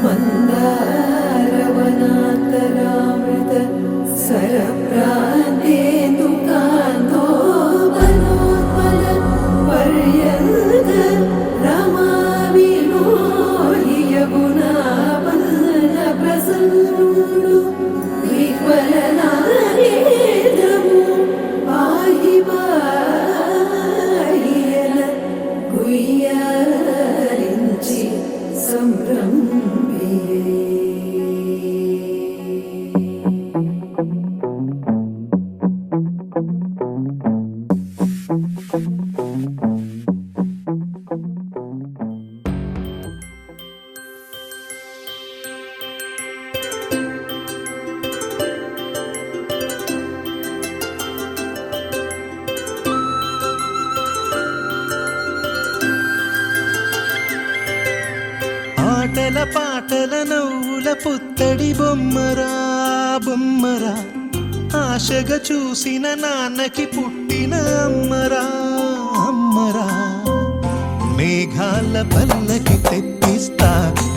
मन्दारवनान्तरामृत सरप्रान्तेन्दुकान्तो वनोत्पल पर्यन्त रमाविनो यमुनापल्लप्रसन्नुडु विह्वलनानेन्द्रमु पाहि पाहियन गुह्यालिंचि संभ्रम्भिये। ఆటల పాటల నవ్వుల పుత్తడి బొమ్మరా బొమ్మరా, ఆశగా చూసిన నాన్నకి పుట్టిన అమ్మరా అమ్మరా. మేఘాల పల్లకి తెప్పిస్తా,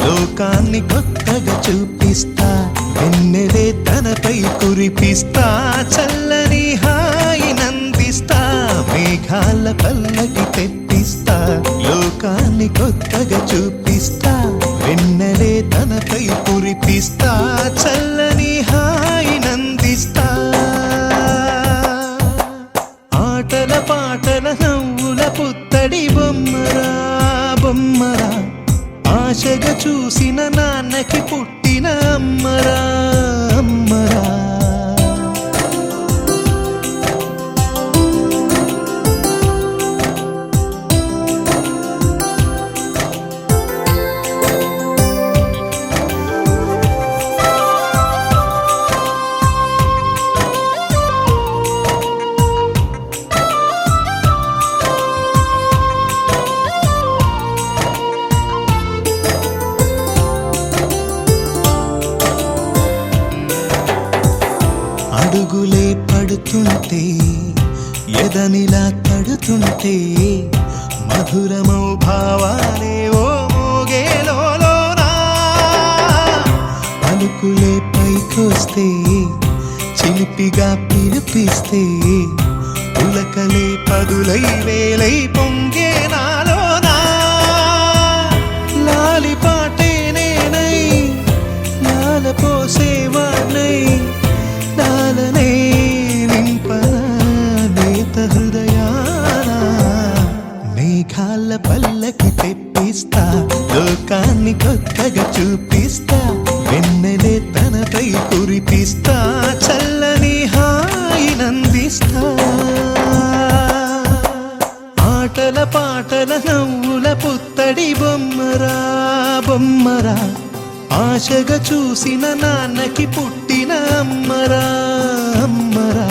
లోకాన్ని కొత్తగా చూపిస్తా, వెన్నెలే తనపై కురిపిస్తా, చల్లని హాయినందిస్తా. మేఘాల పల్లకి తెప్పిస్తా, లోకాన్ని కొత్తగా చూపిస్తా, వెన్నెలే తనపై కురిపిస్తా, చల్లని హాయినందిస్తా. ఆటల పాటల నవ్వుల పుత్తడి బొమ్మరా బొమ్మరా, ఆశగా చూసిన నాన్నకి పుట్టిన అమ్మరా అమ్మరా. అడుగులే పడుతుంటే, ఎదనిలా తడుతుంటే, మధురమౌ భావాలే ఓ మోగేలోనా. పలుకులే పైకొస్తే, చిలిపిగా పిలిపిస్తే, పులకలే పదులై వేలై పొంగే నాలోనా. లాలి పాటే నేనై, లాల పోసేవాణ్ణై, లాలనే నింపనా నేత హృదయాన. మేఘాల పల్లకి తెప్పిస్తా, లోకాన్ని కొత్తగా చూపిస్తా, వెన్నెలే తనపై కురిపిస్తా, చల్లని హాయినందిస్తా. ఆటల పాటల నవ్వుల పుత్తడి బొమ్మరా బొమ్మరా, ఆశగా చూసిన నాన్నకి పుట్టిన అమ్మరా అమ్మరా.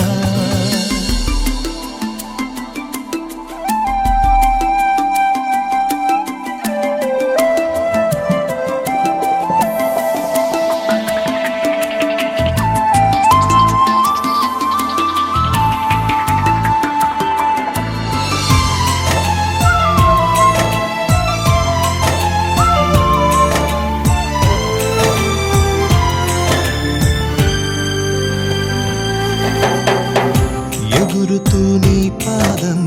ఎగురుతూ నీ పాదం,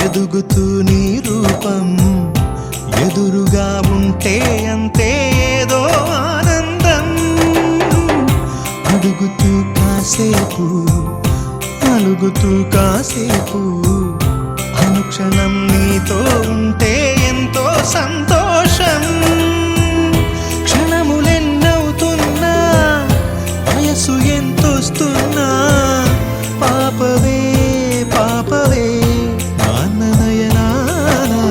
ఎదుగుతూ నీ రూపం, ఎదురుగా ఉంటే అంతే ఏదో ఆనందం. అడుగుతూ కాసేపు, అలుగుతూ కాసేపు, అనుక్షణం నీతో ఉంటే ఎంతో సంతోషం. క్షణములెన్నవుతున్నా, వయసు ఎంతొస్తున్నా, పాపవే పాపవే నాన్ననయనానా.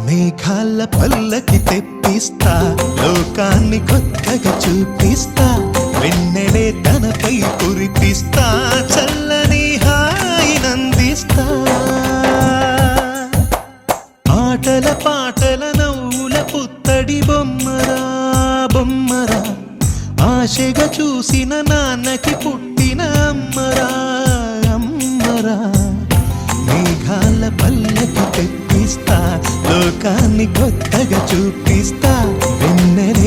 మేఘాల పల్లకి తెప్పిస్తా, లోకాన్ని కొత్తగా చూపిస్తా, వెన్నెలే తనపై కురిపిస్తా, చల్లని హాయినందిస్తా. ఆటల పాటల నవ్వుల పుత్తడి బొమ్మరా బొమ్మరా, ఆశగా చూసిన నాన్నకి పుట్టిన అమ్మరా అమ్మరా. మేఘాల పల్లకి తెప్పిస్తా, లోకాన్ని కొత్తగా చూపిస్తా, వెన్నెలే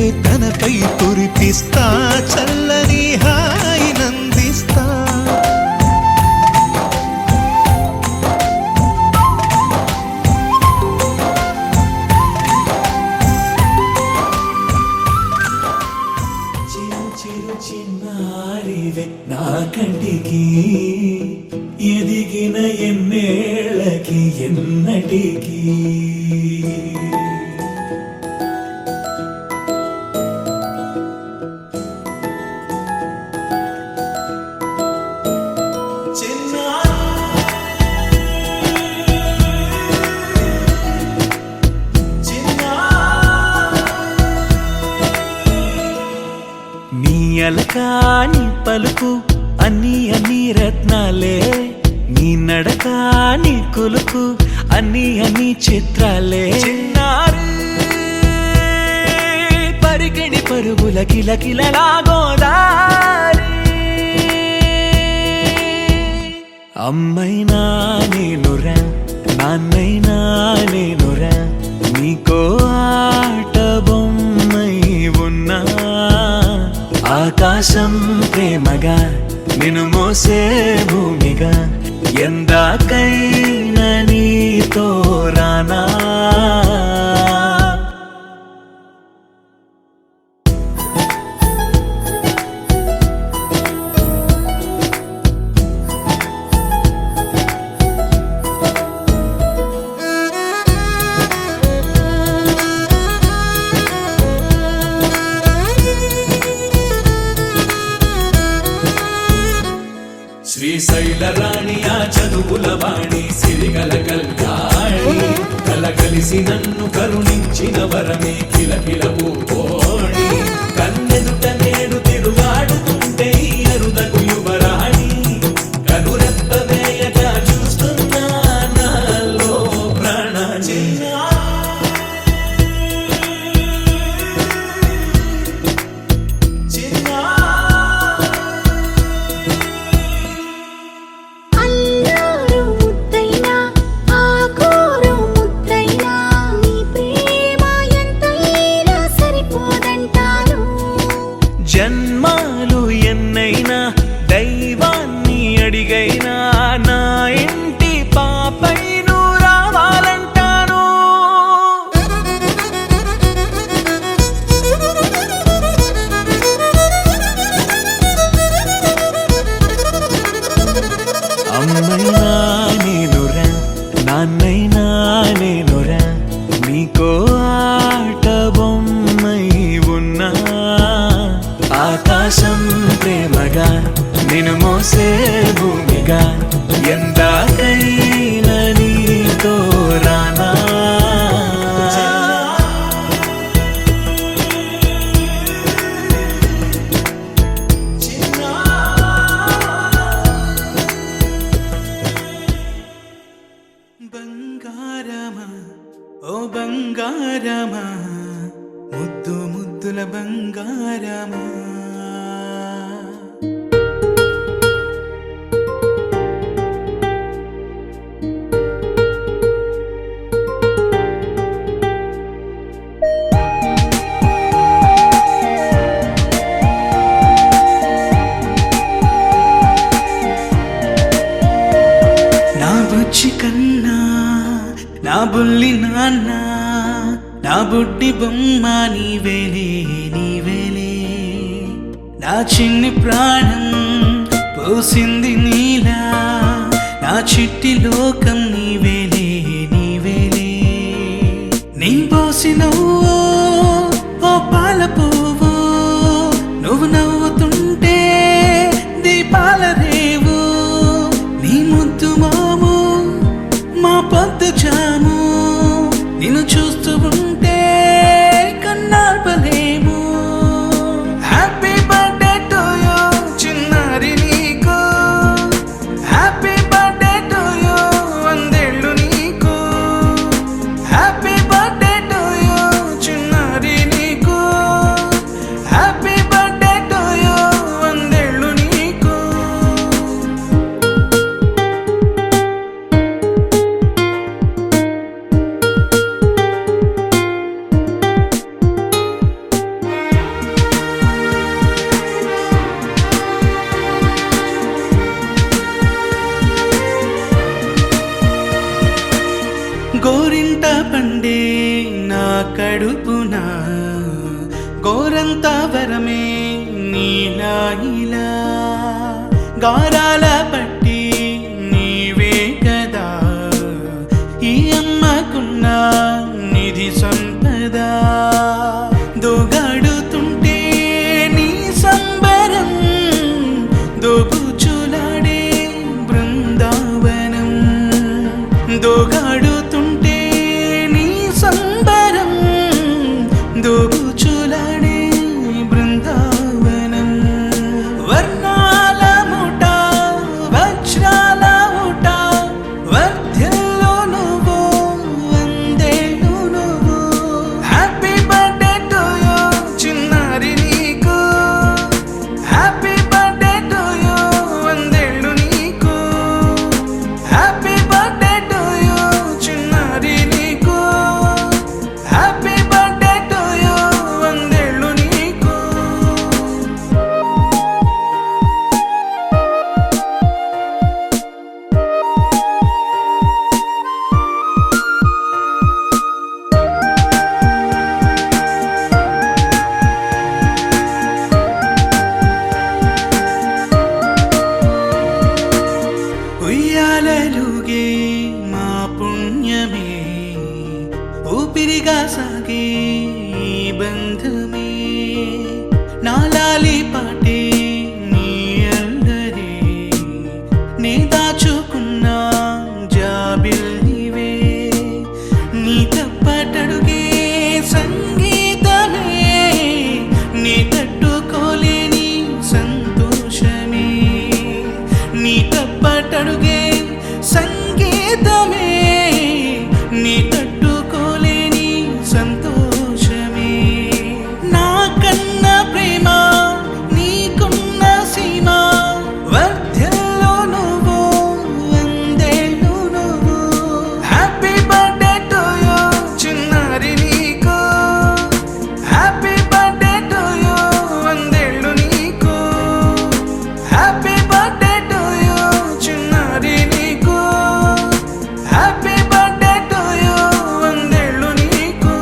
నా కంటికి ఎదిగిన ఎన్నేళ్ళకి ఎన్నటికి నీ అలకాని పలుకు అన్ని రత్నాలే నీ నడకాని కొలుకు అన్ని చిత్రాలే చిన్నారి పరికిణి పరుగుల కిలకిలలాగోదారి అమ్మైనా నేనురా నాన్నైనా నేనురా నీకో ఆట బొమ్మై ఉన్నా ఆకాశం ప్రేమగా నిన్ను మోసే భూమిగా ఎందాకైనా నీతో రానా శ్రీశైల రాణి ఆ చదువుల వాణి సిరిగల కల్యాణి కలగలిసి నన్ను కరుణించిన వరమే కిలకిల పూకోణి కన్నెదుట నేడు తిరుగాడుతుంటే ఈ అరుదకు యువరాణి కనురెప్ప వేయగా చూస్తున్నా నాలో ప్రాణ అల్లారు ముద్దైనా ఆకోరు ముద్దైనా నీ ప్రేమ ఎంతైనా సరిపోదంటాను జన్మాలు ఎన్నైనా దైవాన్ని అడిగైనా నా ఇంటి పాపై నువ్వు రావాలంటాను అమ్మైనా నేనురా నాన్నైనా నేనురా నీకో ఆట బొమ్మై ఉన్నా ఆకాశం ప్రేమగా నిన్ను మోసే భూమిగా ఎందాకైనా నీతో రానా బంగారమా ఓ బంగారమా ముద్దు ముద్దుల బంగారమా నా బుజ్జి కన్నా నా బుల్లి నాన్న నా బుడ్డి బొమ్మ నీవేలే నీవేలే నా చిన్ని ప్రాణం పోసింది నీలా నా చిట్టి లోకం నీవేలే నీవేలే నీ పోసినవో ఓ పాల పువ్వు నువ్వు నవ్వుతుంటే దీపాల రేవు నీ ముద్దు మాము మా పొద్దు జాము నిన్ను చూస్తూ ఉంటే కన్నార్పలేము హ్యాపీ బర్త్డే టు యూ చిన్నారి నీకు హ్యాపీ బర్త్డే టు యూ వందేళ్ళు నీకు హ్యాపీ బర్త్డే టు యూ చిన్నారి నీకు హ్యాపీ బర్త్డే టు యూ వందేళ్ళు నీకు గోరింట పండే నా కడుపున గోరంత వరమే నీలా ఇలా గారాల పట్టి నీవే కదా ఈ అమ్మకున్న నిధి సంపద. దోగాడుతుంటే నీ సంబరం దోబుచులాడే బృందావనం. దోగాడుతుంటే నీ సంబరం దోబుచులాడే బృందావనం. వర్ణాల ముఠ వజ్రాల ఊట వర్ధ్యలో నువ్వు వందేళ్ళు నువ్వు. హ్యాపీ బర్త్డే టు యూ చిన్నారి నీకు. హ్యాపీ బర్త్డే టు యూ వందేళ్ళు నీకు. హ్యాపీ బర్త్డే టు యూ చిన్నారి నీకు. హ్యాపీ బర్త్డే టు యూ వందేళ్ళు నీకు. ఉయ్యాలలుగే మా పుణ్యమే ఊపిరిగా సాగే ఈ బంధమే. నాలాలి పాటే నీ అల్లరే నే దాచుకున్న జాబిల్లివే. నీ తప్పటడుగే సంగీతమే నీ తట్టుకోలేని సంతోషమే. నీ తప్పటడుగే సంగీతమే నీ తట్టుకోలేని సంతోషమే. నా కన్న ప్రేమ నీకున్న సీమ వర్ధ్యలో నువ్వు వందేళ్ళు నువ్వు. హ్యాపీ బర్త్డే టు యూ చిన్నారి నీకు. హ్యాపీ బర్త్డే టు యూ వందేళ్ళు నీకు. హ్యాపీ బర్త్డే టు యూ చిన్నారి నీకు. హ్యాపీ బర్త్డే టు యూ వందేళ్ళు నీకు.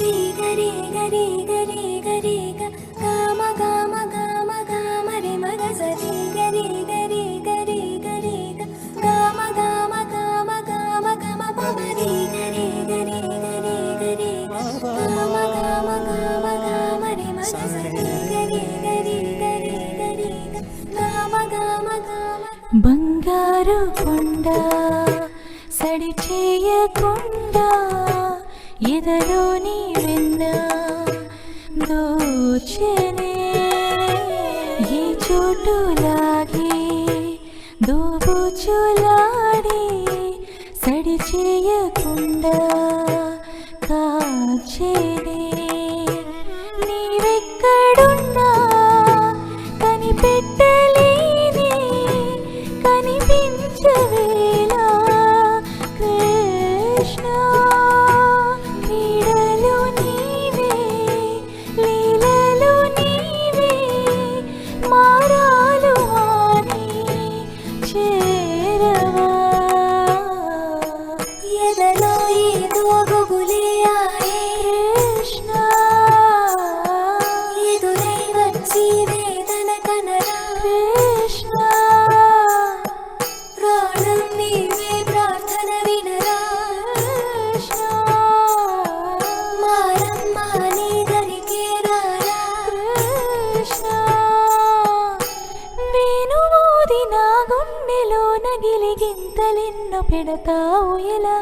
రే గరే గరే గరే గరే గ గామ గామ గామ గామ రే మగ సరి గరే గరే గరే గరే గ గామ గామ గామ గామ గమ పమ రే గరే గరే గరే గరే గ గామ గామ గామ గామ రే మగ సరి గరే గరే గరే గరే గ గామ గామ గామ. బంగారు కొండ సడి చేయకుండా ఎదలోని వెన్న దోచనే. ఈ చోటులాగే దోబుచులాడి సడి చేయకుండా కాచేనే. నీవెక్కడున్నా కనిపెట్టలేని కనిపించవేలా కృష్ణ. క్రీడలు నీవే లీలలు నీవే మారాలు హాని చేరవా. ఎదలో ఏదో గుగులే ఆడే కృష్ణ. ఎదురై వచ్చి వేదన కనరా కృష్ణ. ప్రాణం నీవే ప్రార్థన వినరా కృష్ణ. మారమ్మ నీ దరికే రారా కృష్ణ. వేణుమోది నా గుండెలో నగిలిగింతలెన్నో పెడతావు ఎలా.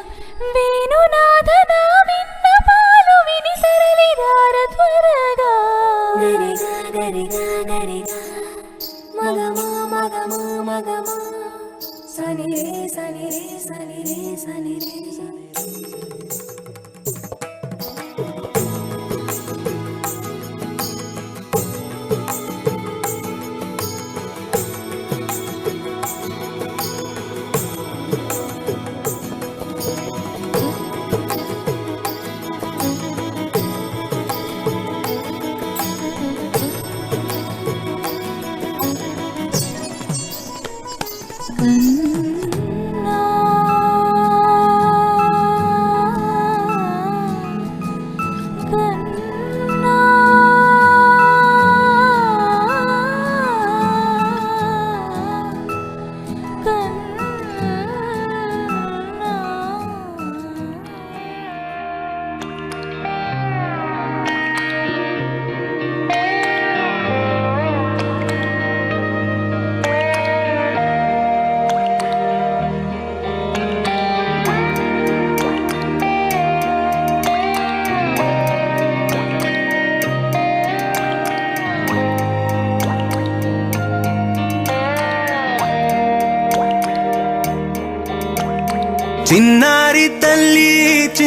వేణునాథ నా విన్నపాలు విని తరలిరార త్వరగా. గరిగా గరిగా గరిగా మగమా మగమా మగమా సని రే సని రే సని రే సని రే సని రే.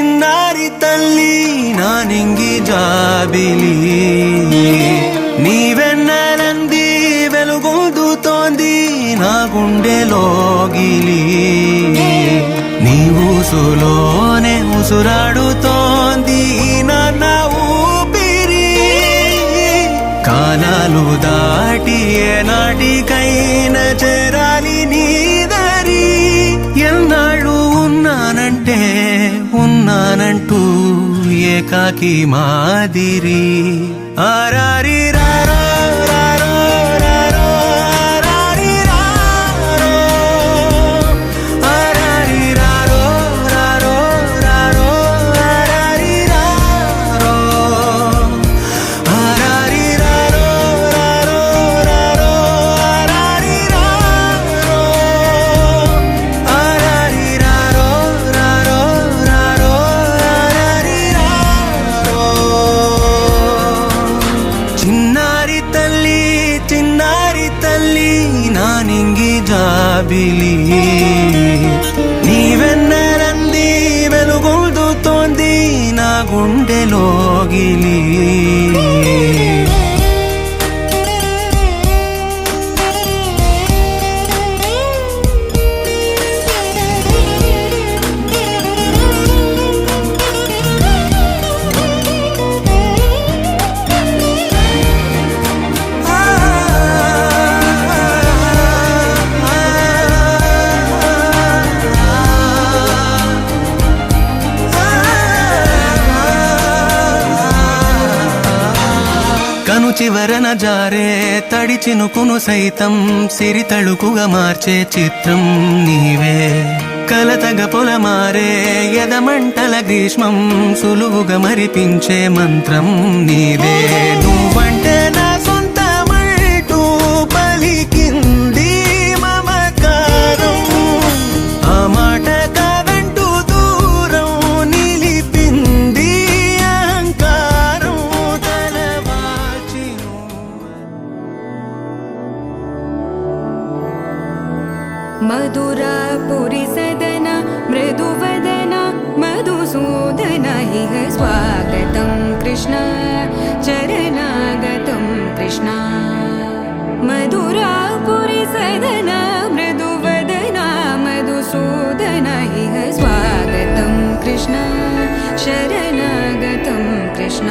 చిన్నారి తల్లి నా నింగి జాబిలి నీవెన్నెలంది వెలుగొందుతోంది నా గుండెలోగిలి నీ ఊసులోనే ఉసురాడుతోంది నాన్న ఊపిరి కాలాలు దాటి ఏనాటికైనా చేరాలి నీ దారి ఎన్నాళ్ళు ఉన్నానంటూ ఏకాకి మాదిరి ఆరారి రారో రారో రారో ఆరారి రారో ఆరారి రారో రారో రారో ఆరారి రారో ఆరారి రారో రారో రారో ఆరారి రారో ఆరారి రారో రారో రారో ఆరారి రారో చిన్నారి తల్లి నా నింగి జాబిలి నీవెన్నెలంది వెలుగొందుతోంది నా గుండెలోగిలి కను చివరన జారే తడి చినుకును సైతం సిరి తళుకుగా మార్చే చిత్రం నీవే కలతగ పొలమారే ఎదమంటల గ్రీష్మం సులువుగా మరిపించే మంత్రం నీదే నువ్వంటే నా సొంతమంటూ పలికింది మమకారం ఆ మాట కాదంటూ దూరం నిలిపింది అహంకారం मधुरापुरी सदन मृदुवदन मधुसूदन इह स्वागतं कृष्ण चरणागतं कृष्ण मधुरापुरी सदन मृदुवदन मधुसूदन इह स्वागतं कृष्ण शरणागतं कृष्ण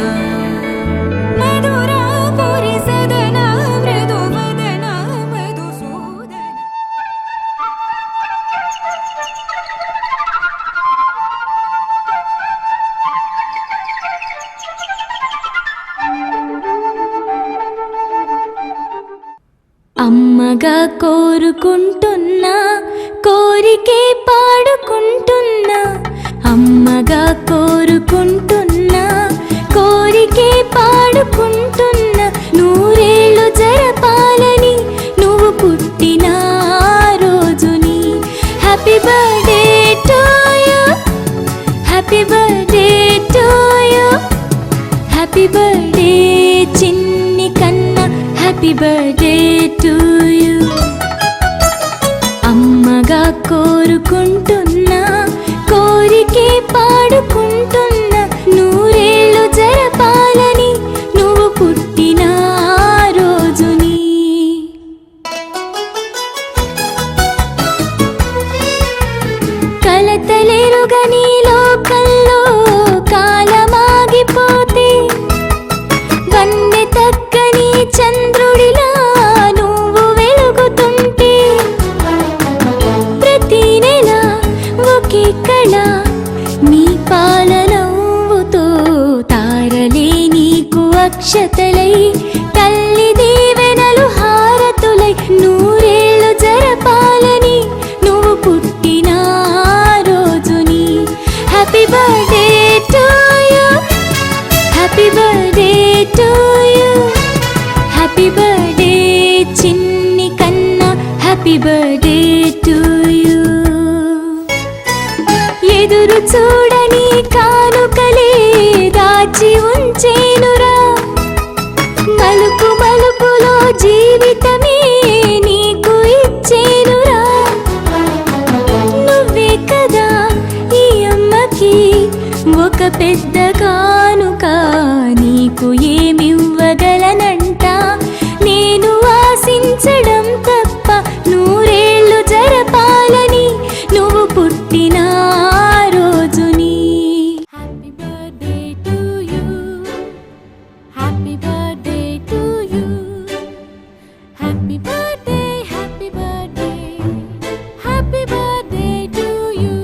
मधुरापुरी सदन मृदुवदन मधुसूदन అమ్మగా కోరుకుంటున్నా కోరికే పాడుకుంటున్నా అమ్మగా కోరుకుంటున్నా కోరికే పాడుకుంటున్నా నూరేళ్ళు జరపాలని నువ్వు పుట్టిన రోజుని happy birthday to you happy birthday to you happy birthday చిన్ని కన్నా హ్యాపీ బర్త్డే టు యు అమ్మగా కోరుకుంటున్నా కోరికే పాడుకుంటున్నా నూరేళ్ళు జరపాలని నువ్వు పుట్టిన రోజుని కలతలేరుగా నీ లోకంలో కాలమాగిపోతే వన్నె తగ్గని చంద్రుడిలా నువ్వు వెలుగుతుంటే అక్షతలై తల్లి దీవెనలు హారతులై నూరేళ్ళు జరపాలని నువ్వు పుట్టిన రోజుని happy birthday to you happy birthday to you happy birthday చిన్ని కన్నా హ్యాపీ బర్త్డే టు యు ఎదురు చూడని కానుకలే దాచి ఉంచేనురా మలుపు మలుపులో జీవితమే నీకు ఇచ్చేనురా నువ్వే కదా ఈ అమ్మకి ఒక పెద్ద కానుక నీకు ఏమివ్వగలనంట నేను ఆశించడం తప్ప నూరేళ్ళు జరపాలని నువ్వు పుట్టిన రోజుని happy birthday to you happy birthday to you happy birthday happy birthday happy birthday to you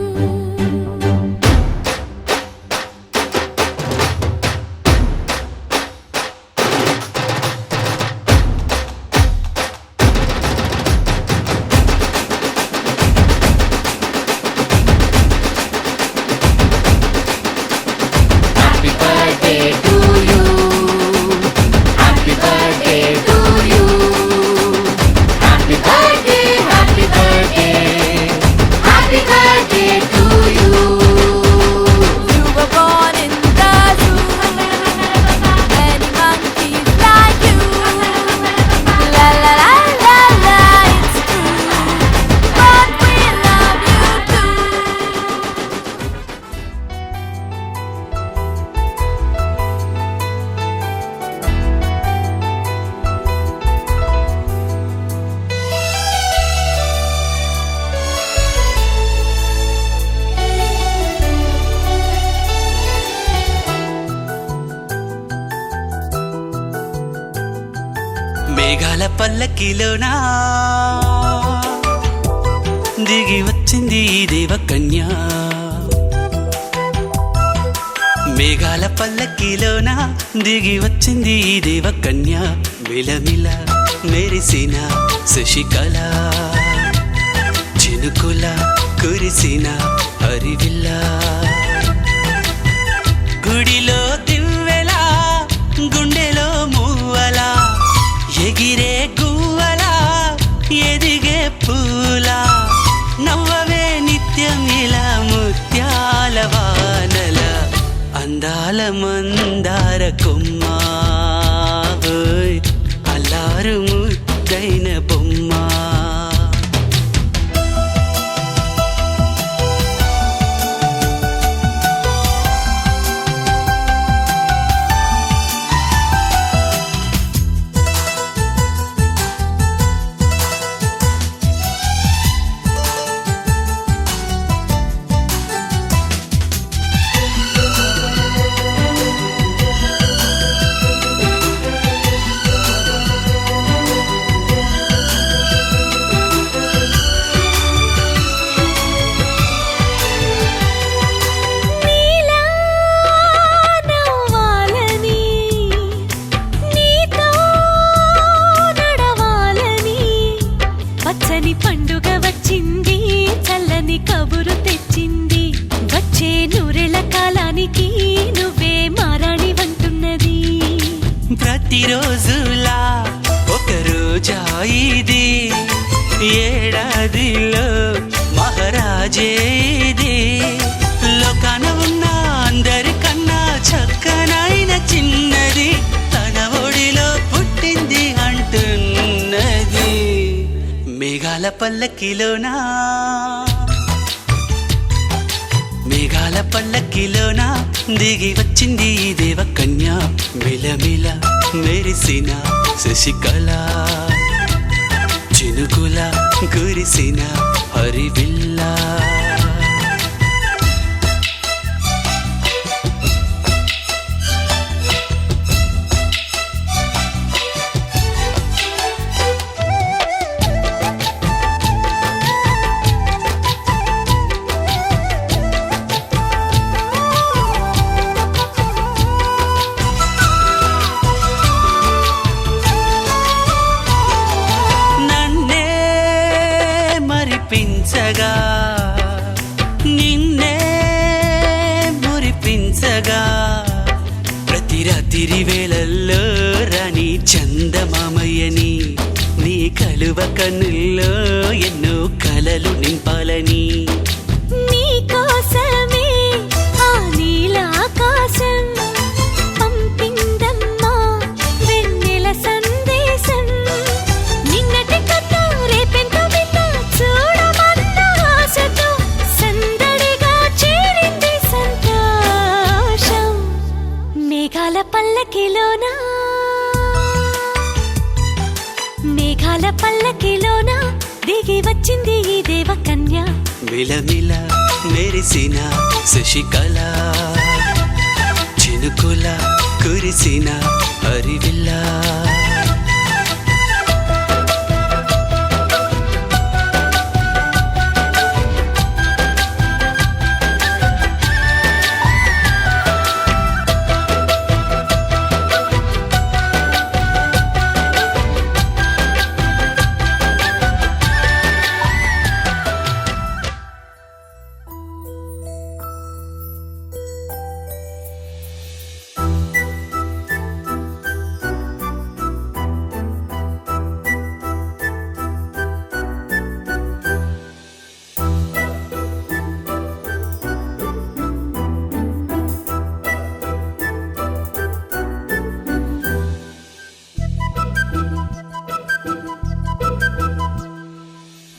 మేఘాల పల్లకిలోనా దిగి వచ్చింది ఈ దేవకన్య మేఘాల పల్లకిలోన దిగి వచ్చింది ఈ దేవకన్య మిలమిల మెరిసిన శశికళ చినుకుల కురిసిన హరివిల్ల గుడిలో దివ్వెలా గుండెలో మూవలా ఎగిరే గువ్వలా ఎదిగే పూలా నవ్వవే నిత్యం ఇలా ముత్యాల వానల అందాల మందార కొమ్మ ఓయ్ అల్లారు ముద్దైన బొమ్మ పండుగ వచ్చింది చల్లని కబురు తెచ్చింది వచ్చే నూరెళ్ళ కాలానికి నువ్వే మారాణి వంటున్నది ప్రతిరోజులా ఒక రోజా ఇది ఏడాదిలో మహారాజే ఇది లోకాన ఉన్న అందరికన్నా చక్కనైన చిన్నది తన ఒడిలో పుట్టింది అంటున్నది మేఘాల పల్లకిలోనా మేఘాల పల్లకిలోనా దిగి వచ్చింది ఈ దేవకన్య మిలమిల మెరిసిన శశికళ చినుకుల కురిసిన హరివిల్లా కవ్వించగా నిన్నే మురిపించగా ప్రతి రాత్రి వేళల్లో రాణి చందమామయ్యని నీ కలువ కన్నుల్లో ఎన్నో కలలు నింపాలని నీకోసమే ఆ నీలాకాశం పంపిందమ్మా వెన్నెల సందేశం నిన్నటి కథ రేపెంత వింత చూడమన్న ఆశతో సందడిగా చేరింది సంతోషం మేఘాల పల్లకిలోనా మేఘాల పల్లకిలోన దిగి వచ్చింది ఈ దేవకన్య మిలమిల మెరిసిన శశికళ చినుకుల కురిసిన హరివిల్లా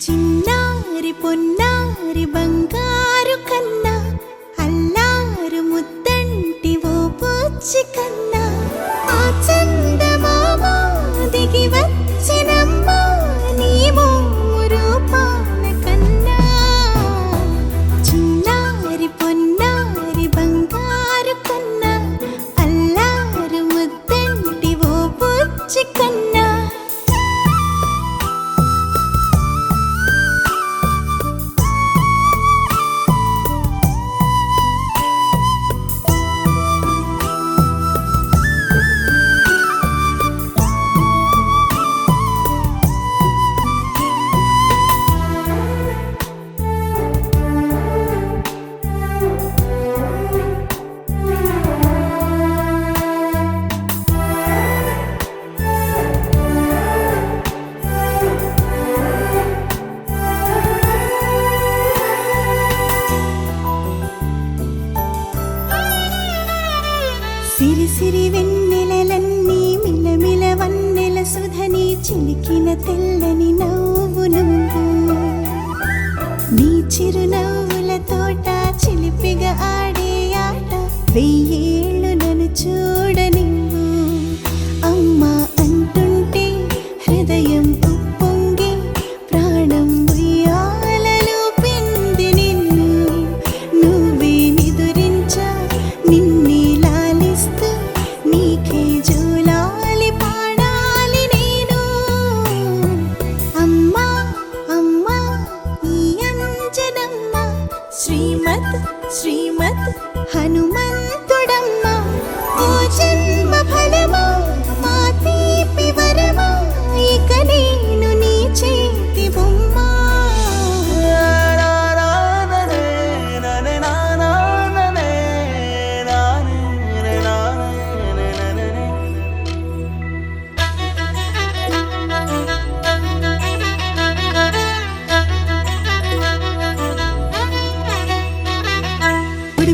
చిన్నారి పొన్నారి బంగారు కన్నా అల్లారు ముద్దంటి ఓ పూచి కన్నా ఆ చందమామ దిగి వచ్చినమ్మా నీ రూపాల కన్నా చిన్నారి పొన్నారి బంగారు కన్నా అల్లారు ముద్దంటి ఓ పూచి కన్నా సిరి సిరి వెన్నెలలన్నీ మిలమిల వన్నెల సుధని చిలికిన తెల్లని నవ్వు నువ్వు నీ చిరునవ్వుల తోట చిలిపిగా ఆడే ఆట వెయ్యేళ్ళు నన్ను చూడనివ్వు అమ్మా అంటుంటే హృదయం ఉప్పొంగి ప్రాణం ఉయ్యాలలో పిండి నిన్ను నువ్వే నిదురించా నిన్నే లాలిస్తూ నీకే జోలాలి పాడాలి నేను అమ్మా అమ్మా ఈ అంజనమ్మ శ్రీమత్ శ్రీమత్ హనుమంతుడమ్మ ఓ జన్మ ఫలమా మా తీపి వరమా ఇక నేను నీ చేతి బొమ్మ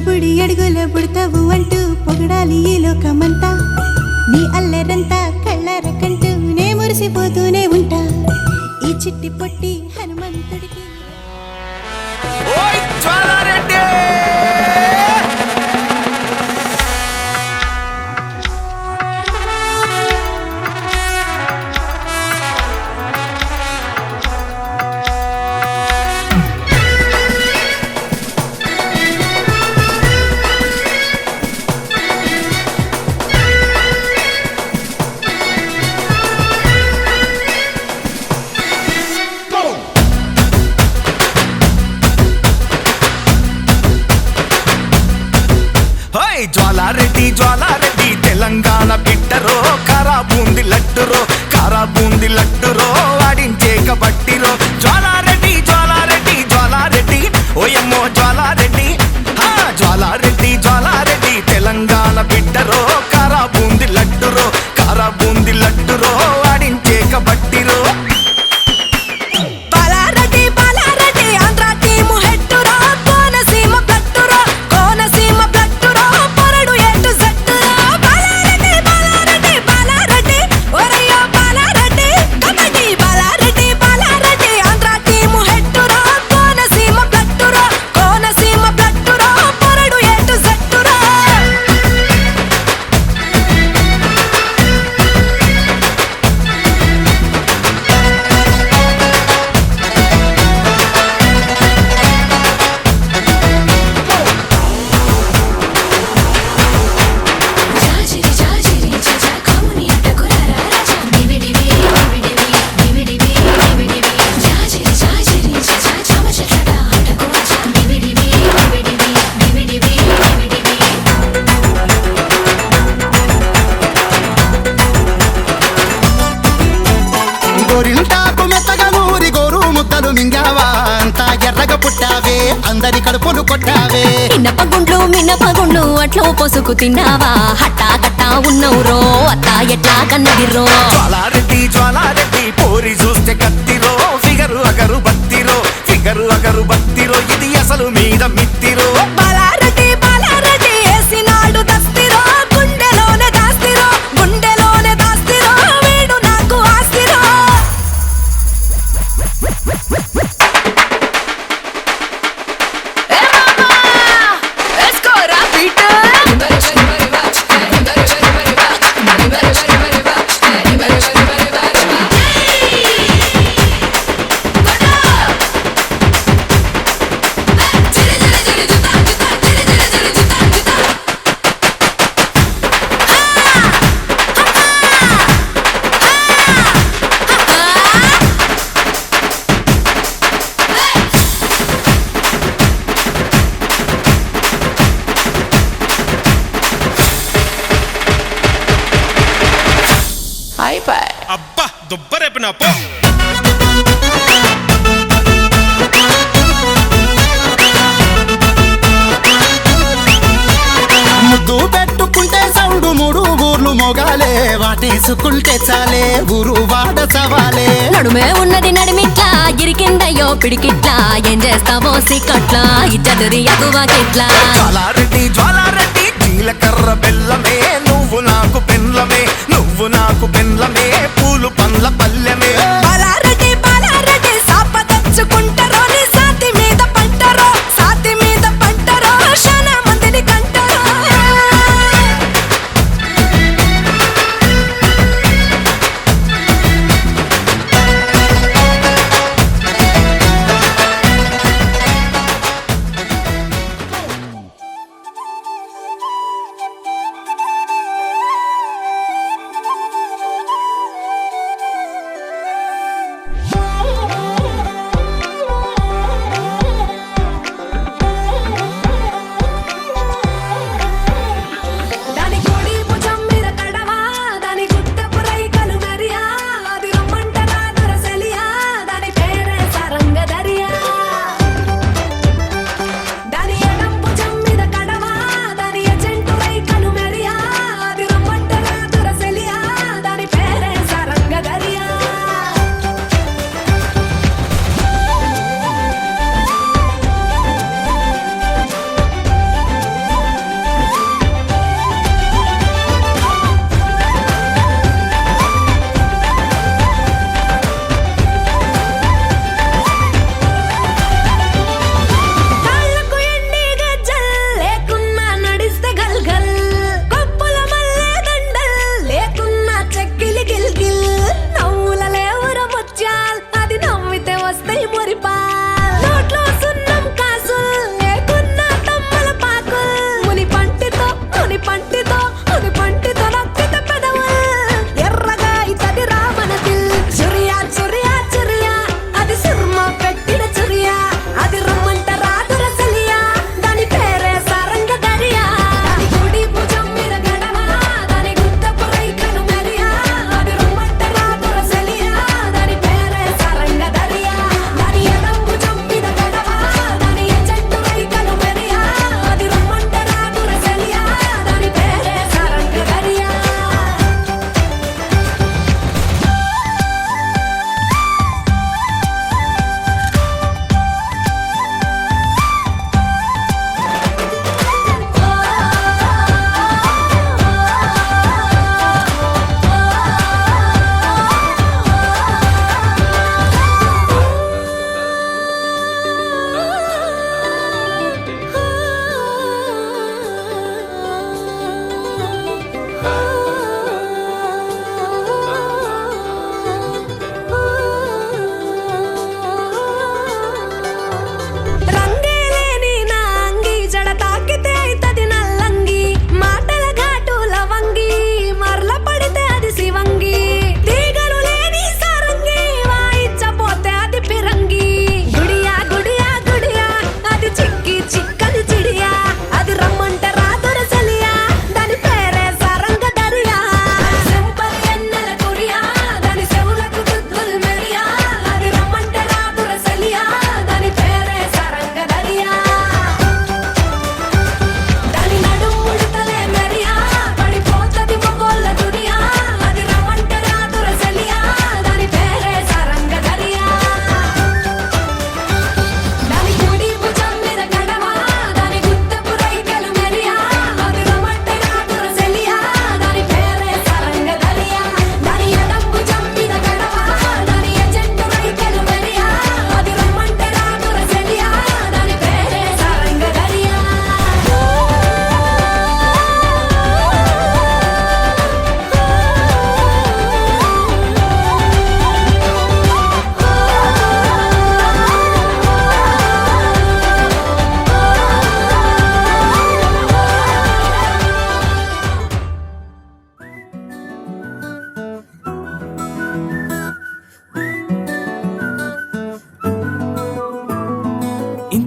బుడి అడుగుల బుడతావు అంటూ పొగడాలి ఈ లోకమంతా నీ అల్లరంతా కళ్ళారకంటూ నే మురిసిపోతూనే ఉంటా ఈ చిట్టి పొట్టి హనుమంతుడికి జ్వాలారెడ్డి జ్వాలారెడ్డి తెలంగాణ బిడ్డరో కారా బూంది లడ్డురో ఆడించే కబట్టిరో జ్వాలారెడ్డి జ్వాలారెడ్డి అందరి కడుపులు కొట్టావే మినపగుండ్లు అట్లో పొసుకు తిన్నావా హట్టా కట్టా ఉన్నవురో అత్త ఎట్లా కన్నదిరో జ్వాలారెడ్డి పోరి చూస్తే కత్తిరో ఫిగరు అగరు బత్తిరో ఇది అసలు మీద మిత్తిరో బాలారెడ్డి ఏసినాడు దస్తిరో గుండెలోనే దాస్తిరో వీడు నాకు ఆస్తిరో అబ్బా దుబ్బరేపిన పో ముద్దు పెట్టుకుంటే సౌండు మూడు ఊర్లు మొగాలే వాటేసుకుంటే చాలే ఊరు వాడ సవాలే నడుమే ఉన్నది నడిమిట్లా ఇరికిందయ్యో పిడికిట్లా ఏం చేస్తావో సిక్కట్లా ఇచ్చదురి ఎగువకిట్లా జ్వాలారెడ్డి జీలకర్ర బెల్లమే నువ్వు నాకు పెన్లమే పూలు పండ్ల పల్లెమే బాలారెడ్డి సాపదచ్చుకుంటారో నీ సాతి మీద పంటరో శానా మందిని కంటారో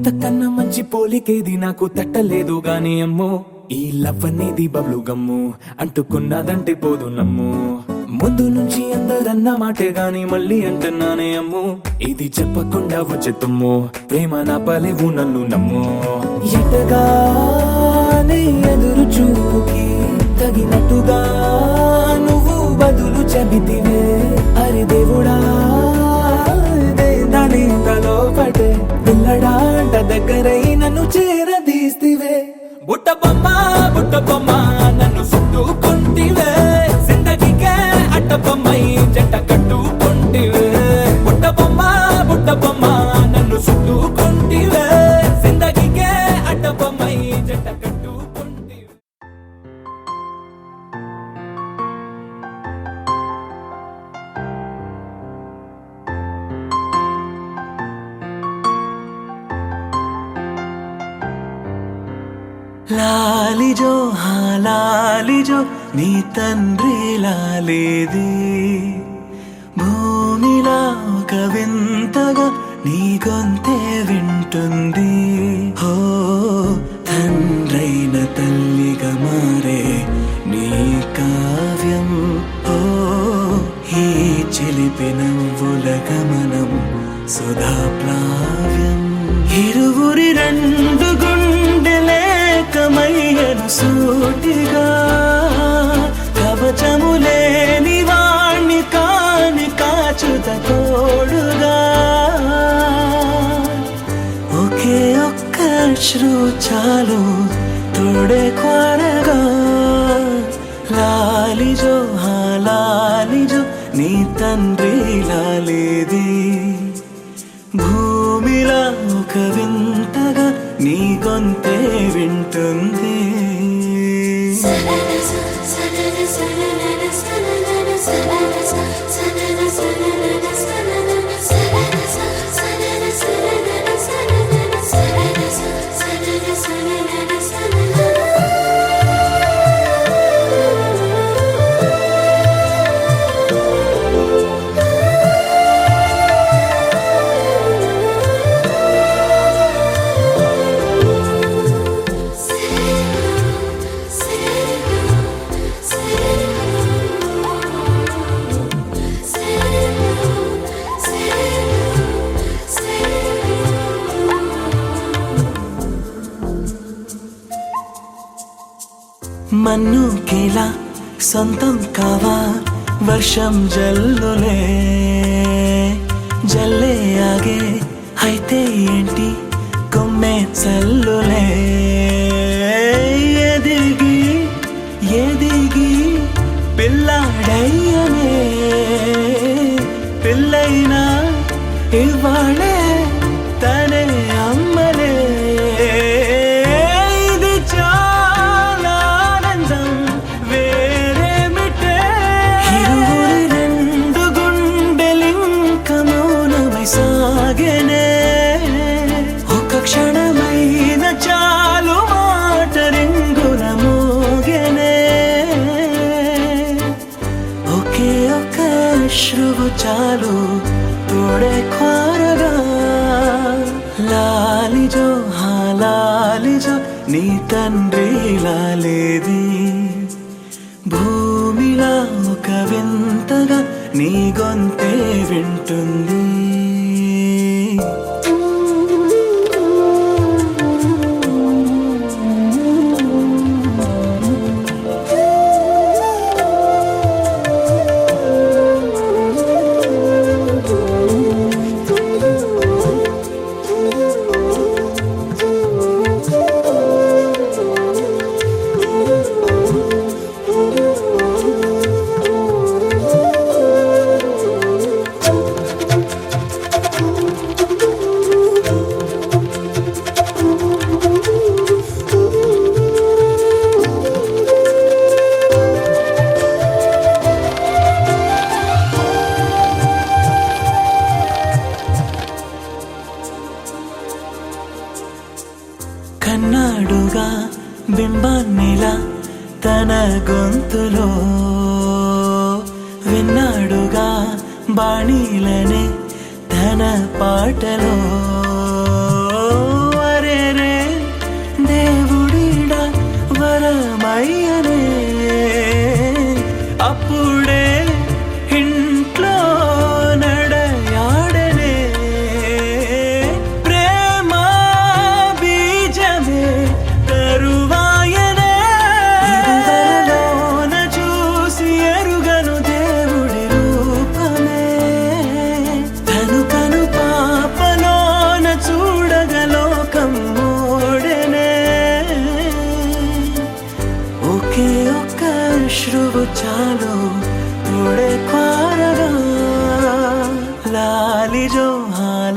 ఇంతకన్నా మంచి పోలికేది నాకు తట్టలేదు గాని అమ్మో ఈ లవ్ అనేది బబ్లు గమ్ము అంటుకున్నదంటే పోదు నమ్ము ముందు నుంచి అందరన్న మాటే గాని మళ్ళీ అంటున్నానే అమ్ము ఇది చెప్పకుండా వచ్చే తుమ్ము ప్రేమ నా పలేవు నన్ను నమ్ము ఎటగానే ఎదురు చూపుకి తగినట్టుగా నువ్వు బదులు చెబితివే అరే దేవుడా దాని తలో పడే పిల్లడాంట దగ్గరై నన్ను చేరదీస్తివే బుట్ట బొమ్మ నన్ను చుట్టుకుంటివే జిందగీకే అట్ట బొమ్మై జంట కట్టుకుంటివే బుట్ట బొమ్మ నన్ను చుట్టుకుంటివే జిందగీకే అట్ట బొమ్మై జంట కట్టుకుంటివే లాలిజో లాలిజో నీ తండ్రి లాలేది భూమిలా ఒక వింతగా నీ గొంతే వింటుంది హో తండ్రైన తల్లిగా మారే నీ కావ్యం హో ఈ చిలిపి నవ్వుల గమనం సుధా ప్లావ్యం ఇరువురి రెండు గుండెలేకమయ్యను సూటిగా కవచములేని వాణ్ణి కాని కాచుత తోడుగా ఒకే ఒక్క అశ్రు చాలు తోడే కోరగా లాలిజో లాలిజో నీ తండ్రి లాలేది భూమిలా ఒక వింతగా నీ గొంతే వింటుంది మన్నుకేలా సొంతం కావా వర్షం జల్లులే జల్లే ఆగే అయితే ఏంటి కొమ్మే చల్లులే ఎదిగి ఎదిగి పిల్లాడయ్యనే పిల్లైనా ఇవాళే తనే అమ్మలే సాగనే ఒక క్షణమైన చాలు మాట రింగున మోగనే ఒకే ఒక అశ్రువు చాలు తోడే కోరగా లాలిజో లాలిజో నీ తండ్రి లాలేది భూమిలా ఒక వింతగా నీ గొంతే వింటుంది కన్నాడుగా బింబాన్నిలా తన గొంతులో విన్నాడుగా బాణీలనే తన పాటలో చాలు తోడే కోరగా లాలిజో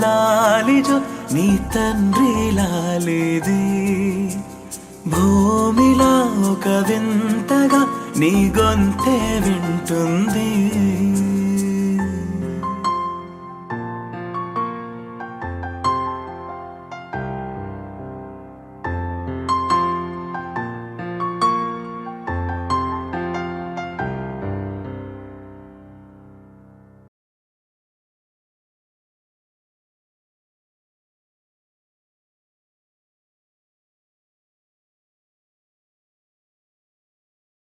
లాలిజో నీ తండ్రి లాలిది భూమిలా ఒక వింతగా నీ గొంతే వింటుంది